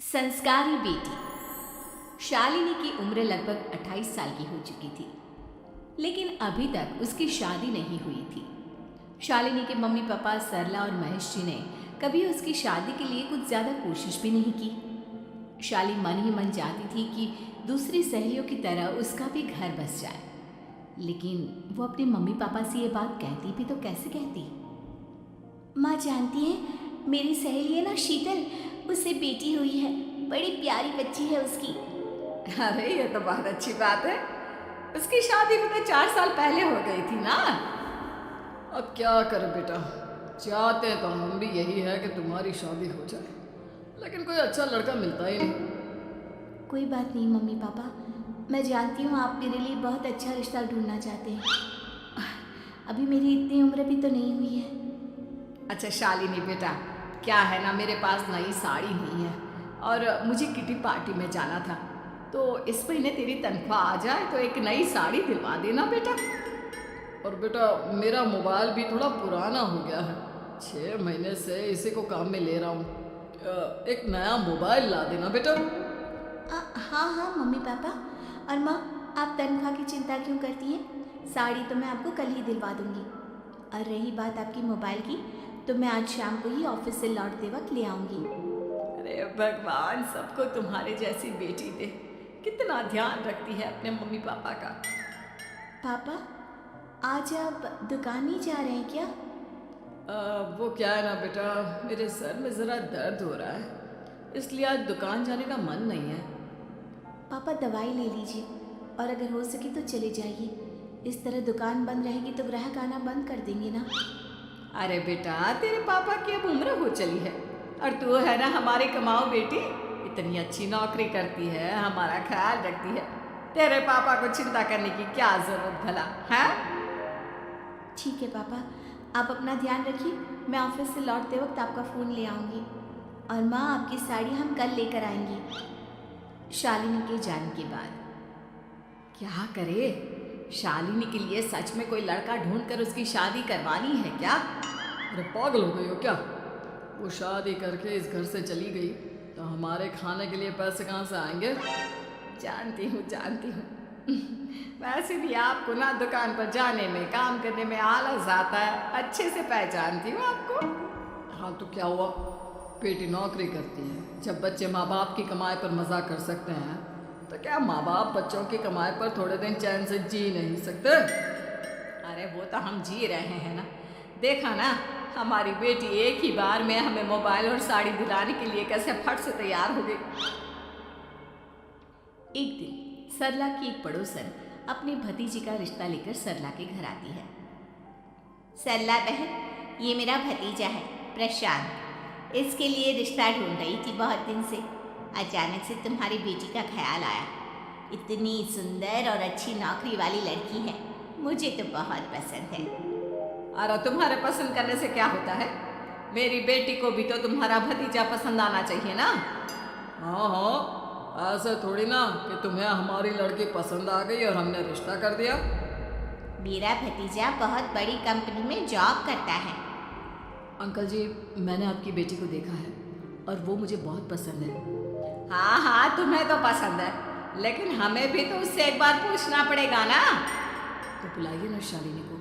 संस्कारी बेटी शालिनी की उम्र लगभग 28 साल की हो चुकी थी, लेकिन अभी तक उसकी शादी नहीं हुई थी। शालिनी के मम्मी पापा सरला और महेश जी ने कभी उसकी शादी के लिए कुछ ज़्यादा कोशिश भी नहीं की। शाली मन ही मन चाहती थी कि दूसरी सहेलियों की तरह उसका भी घर बस जाए, लेकिन वो अपने मम्मी पापा से ये बात कहती भी तो कैसे कहती। माँ जानती है, मेरी सहेली है ना शीतल, उससे बेटी हुई है, बड़ी प्यारी बच्ची है उसकी। अरे ये तो बहुत अच्छी बात है। उसकी शादी भी तो 4 साल पहले हो गई थी ना। अब क्या करें बेटा, चाहते तो हम भी यही है कि तुम्हारी शादी हो जाए, लेकिन कोई अच्छा लड़का मिलता ही नहीं। कोई बात नहीं मम्मी पापा, मैं जानती हूँ आप मेरे लिए बहुत अच्छा रिश्ता ढूंढना चाहते हैं। अभी मेरी इतनी उम्र भी तो नहीं हुई है। अच्छा शालिनी बेटा, क्या है ना, मेरे पास नई साड़ी नहीं है और मुझे किटी पार्टी में जाना था, तो इस महीने तेरी तनख्वाह आ जाए तो एक नई साड़ी दिलवा देना बेटा। और बेटा मेरा मोबाइल भी थोड़ा पुराना हो गया है, 6 महीने से इसी को काम में ले रहा हूँ। एक नया मोबाइल ला देना बेटा। हाँ हाँ मम्मी पापा। और माँ, आप तनख्वाह की चिंता क्यों करती हैं? साड़ी तो मैं आपको कल ही दिलवा दूंगी। और रही बात आपकी मोबाइल की, तो मैं आज शाम को ही ऑफिस से लौटते वक्त ले आऊँगी। अरे भगवान सबको तुम्हारे जैसी बेटी दे, कितना ध्यान रखती है अपने मम्मी पापा का। पापा, आज आप दुकान नहीं जा रहे हैं क्या? वो क्या है ना बेटा, मेरे सर में ज़रा दर्द हो रहा है, इसलिए आज दुकान जाने का मन नहीं है। पापा दवाई ले लीजिए, और अगर हो सके तो चले जाइए। इस तरह दुकान बंद रहेगी तो ग्राहक आना बंद कर देंगे ना। अरे बेटा तेरे पापा की अब उम्र हो चली है, और तू है ना हमारी कमाओ बेटी, इतनी अच्छी नौकरी करती है, हमारा ख्याल रखती है, तेरे पापा को चिंता करने की क्या जरूरत भला है। ठीक है पापा, आप अपना ध्यान रखिए। मैं ऑफिस से लौटते वक्त आपका फ़ोन ले आऊँगी। और माँ, आपकी साड़ी हम कल लेकर आएंगी। शालिनी के जाने के बाद क्या करे, शालिनी के लिए सच में कोई लड़का ढूंढ कर उसकी शादी करवानी है क्या? अरे पागल हो गई हो क्या? वो शादी करके इस घर से चली गई तो हमारे खाने के लिए पैसे कहाँ से आएंगे? जानती हूँ जानती हूँ। वैसे भी आपको ना दुकान पर जाने में, काम करने में आलस आता है, अच्छे से पहचानती हूँ आपको। हाँ तो क्या हुआ, बेटी नौकरी करती है, जब बच्चे माँ बाप की कमाई पर मजाक कर सकते हैं, तो क्या माँ बाप बच्चों की कमाई पर थोड़े दिन चैन से जी नहीं सकते? अरे वो तो हम जी रहे हैं ना, देखा ना हमारी बेटी एक ही बार में हमें मोबाइल और साड़ी दिलाने के लिए कैसे फट से तैयार हो गई। एक दिन सरला की एक पड़ोसन अपनी भतीजी का रिश्ता लेकर सरला के घर आती है। सरला बहन, ये मेरा भतीजा है प्रशांत। इसके लिए रिश्ता ढूंढ रही थी बहुत दिन से। अचानक से तुम्हारी बेटी का ख्याल आया। इतनी सुंदर और अच्छी नौकरी वाली लड़की है, मुझे तो बहुत पसंद है। अरे तुम्हारे पसंद करने से क्या होता है, मेरी बेटी को भी तो तुम्हारा भतीजा पसंद आना चाहिए ना। हाँ हाँ, ऐसे थोड़ी ना कि तुम्हें हमारी लड़की पसंद आ गई और हमने रिश्ता कर दिया। मेरा भतीजा बहुत बड़ी कंपनी में जॉब करता है। अंकल जी, मैंने आपकी बेटी को देखा है और वो मुझे बहुत पसंद है। हाँ हाँ तुम्हें तो पसंद है, लेकिन हमें भी तो उससे एक बार पूछना पड़ेगा ना। तो बुलाइए ना शालिनी को,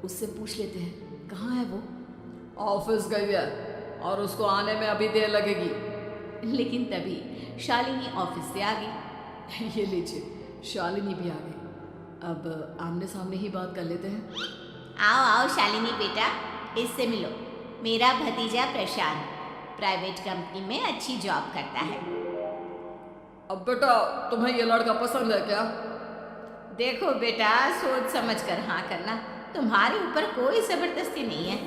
उससे पूछ लेते हैं कहाँ है वो। ऑफिस गई है और उसको आने में अभी देर लगेगी। लेकिन तभी शालिनी ऑफिस से आ गई। ये लीजिए, शालिनी भी आ गई। अब आमने सामने ही बात कर लेते हैं। आओ आओ शालिनी बेटा, इससे मिलो। मेरा भतीजा प्रशांत प्राइवेट कंपनी में अच्छी जॉब करता है। अब बेटा तुम्हें ये लड़का पसंद है क्या? देखो बेटा, सोच समझ कर हाँ करना, तुम्हारे ऊपर कोई जबरदस्ती नहीं है।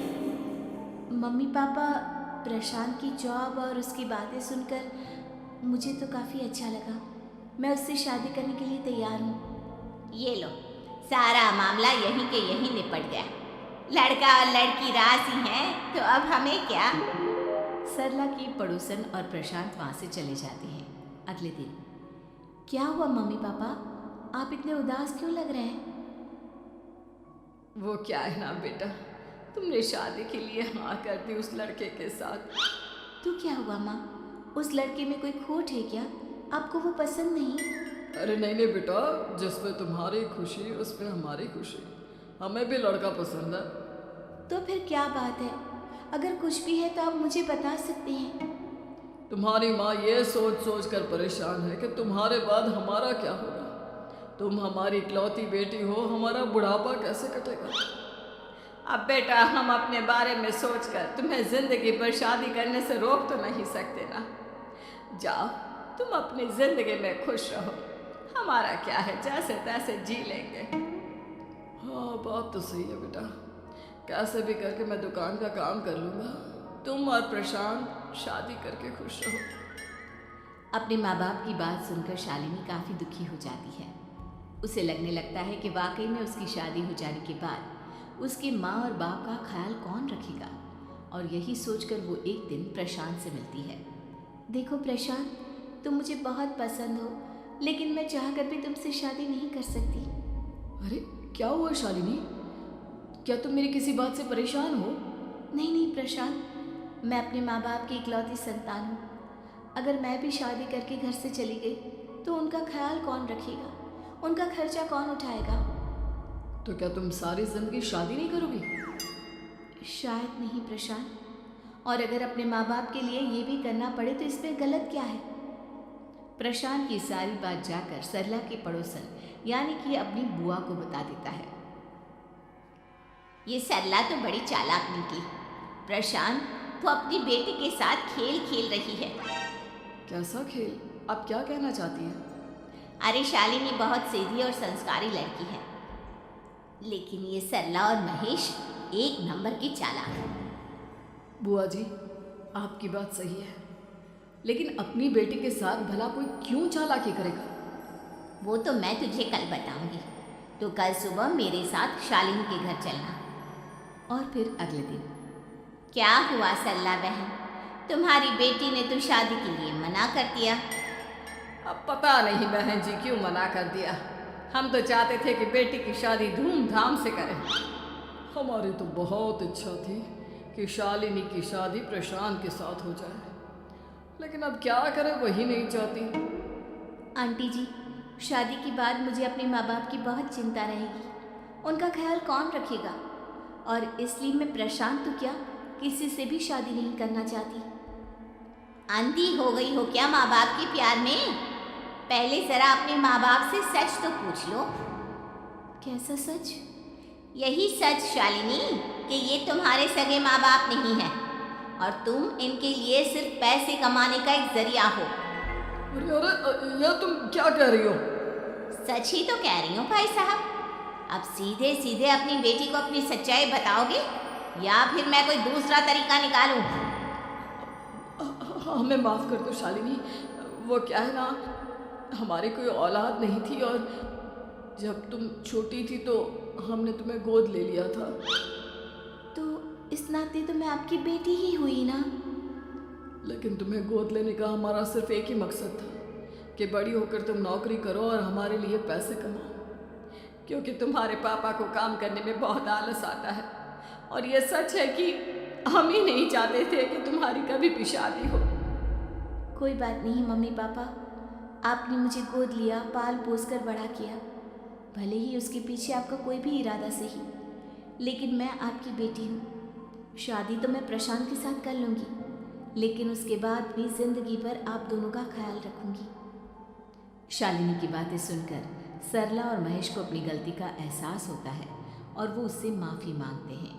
मम्मी पापा, प्रशांत की जॉब और उसकी बातें सुनकर मुझे तो काफ़ी अच्छा लगा। मैं उससे शादी करने के लिए तैयार हूँ। ये लो, सारा मामला यहीं के यहीं निपट गया। लड़का और लड़की राजी हैं, तो अब हमें क्या। सरला की पड़ोसन और प्रशांत वहाँ से चले जाते हैं। अगले दिन, क्या हुआ मम्मी पापा, आप इतने उदास क्यों लग रहे हैं? वो क्या है ना बेटा, तुमने शादी के लिए हाँ कर दी उस लड़के के साथ। तो क्या हुआ माँ, उस लड़के में कोई खोट है क्या? आपको वो पसंद नहीं? अरे नहीं नहीं बेटा, जिसमें तुम्हारी खुशी उसमें हमारी खुशी। हमें भी लड़का पसंद है। तो फिर क्या बात है? अगर कुछ भी है तो आप मुझे बता सकते हैं। तुम्हारी माँ ये सोच सोच कर परेशान है कि तुम्हारे बाद हमारा क्या होगा। तुम हमारी इकलौती बेटी हो, हमारा बुढ़ापा कैसे कटेगा। अब बेटा, हम अपने बारे में सोचकर तुम्हें जिंदगी पर शादी करने से रोक तो नहीं सकते ना। जाओ, तुम अपनी जिंदगी में खुश रहो, हमारा क्या है, जैसे तैसे जी लेंगे। हाँ बात तो सही है बेटा, कैसे भी करके मैं दुकान का काम कर लूँगा। तुम और प्रशांत शादी करके खुश रहो। अपने माँ बाप की बात सुनकर शालिनी काफ़ी दुखी हो जाती है। उसे लगने लगता है कि वाकई में उसकी शादी हो जाने के बाद उसकी माँ और बाप का ख्याल कौन रखेगा, और यही सोचकर वो एक दिन प्रशांत से मिलती है। देखो प्रशांत, तुम मुझे बहुत पसंद हो, लेकिन मैं चाहकर भी तुमसे शादी नहीं कर सकती। अरे क्या हुआ शालिनी, क्या तुम मेरी किसी बात से परेशान हो? नहीं नहीं प्रशांत, मैं अपने माँ बाप की इकलौती संतान हूँ। अगर मैं भी शादी करके घर से चली गई तो उनका ख्याल कौन रखेगा, उनका खर्चा कौन उठाएगा? तो क्या तुम सारी जिंदगी शादी नहीं करोगी? शायद नहीं प्रशांत, और अगर अपने माँ बाप के लिए ये भी करना पड़े तो इसमें गलत क्या है? प्रशांत की सारी बात जाकर सरला के पड़ोसन यानी कि अपनी बुआ को बता देता है। ये सरला तो बड़ी चालाक निकली। प्रशांत तो अपनी बेटी के साथ खेल खेल रही है। कैसा खेल? आप क्या कहना चाहती हैं? अरे शालिनी बहुत सीधी और संस्कारी लड़की है, लेकिन ये सरला और महेश एक नंबर की चालाक है। बुआ जी, आपकी बात सही है, लेकिन अपनी बेटी के साथ भला कोई क्यों चालाकी करेगा? वो तो मैं तुझे कल बताऊंगी। तो कल सुबह मेरे साथ शालिनी के घर चलना। और फिर अगले दिन। क्या हुआ सरला बहन, तुम्हारी बेटी ने तो शादी के लिए मना कर दिया। अब पता नहीं बहन जी क्यों मना कर दिया। हम तो चाहते थे कि बेटी की शादी धूमधाम से करें। हमारी तो बहुत इच्छा थी कि शालिनी की शादी प्रशांत के साथ हो जाए, लेकिन अब क्या करें, वही नहीं चाहती। आंटी जी, शादी के बाद मुझे अपने माँ बाप की बहुत चिंता रहेगी। उनका ख्याल कौन रखेगा? और इसलिए मैं प्रशांत तो क्या, किसी से भी शादी नहीं करना चाहती। अंधी हो गई हो क्या माँ बाप के प्यार में? पहले जरा अपने माँ बाप से सच तो पूछ लो। कैसा सच? यही सच शालिनी, कि ये तुम्हारे सगे माँ बाप नहीं है और तुम इनके लिए सिर्फ पैसे कमाने का एक जरिया हो। अरे यह तुम क्या कह रही हो? सच ही तो कह रही हूँ भाई साहब। अब सीधे सीधे अपनी बेटी को अपनी सच्चाई बताओगे या फिर मैं कोई दूसरा तरीका निकालूं? हमें माफ़ कर दो शालिनी, वो क्या है ना, हमारी कोई औलाद नहीं थी और जब तुम छोटी थी तो हमने तुम्हें गोद ले लिया था। तो इस नाते तो मैं आपकी बेटी ही हुई ना। लेकिन तुम्हें गोद लेने का हमारा सिर्फ एक ही मकसद था कि बड़ी होकर तुम नौकरी करो और हमारे लिए पैसे कमाओ, क्योंकि तुम्हारे पापा को काम करने में बहुत आलस आता है। और ये सच है कि हम ही नहीं चाहते थे कि तुम्हारी कभी भी शादी हो। कोई बात नहीं मम्मी पापा, आपने मुझे गोद लिया, पाल पोस कर बड़ा किया। भले ही उसके पीछे आपका कोई भी इरादा सही, लेकिन मैं आपकी बेटी हूँ। शादी तो मैं प्रशांत के साथ कर लूँगी, लेकिन उसके बाद भी जिंदगी भर आप दोनों का ख्याल रखूँगी। शालिनी की बातें सुनकर सरला और महेश को अपनी गलती का एहसास होता है और वो उससे माफ़ी मांगते हैं।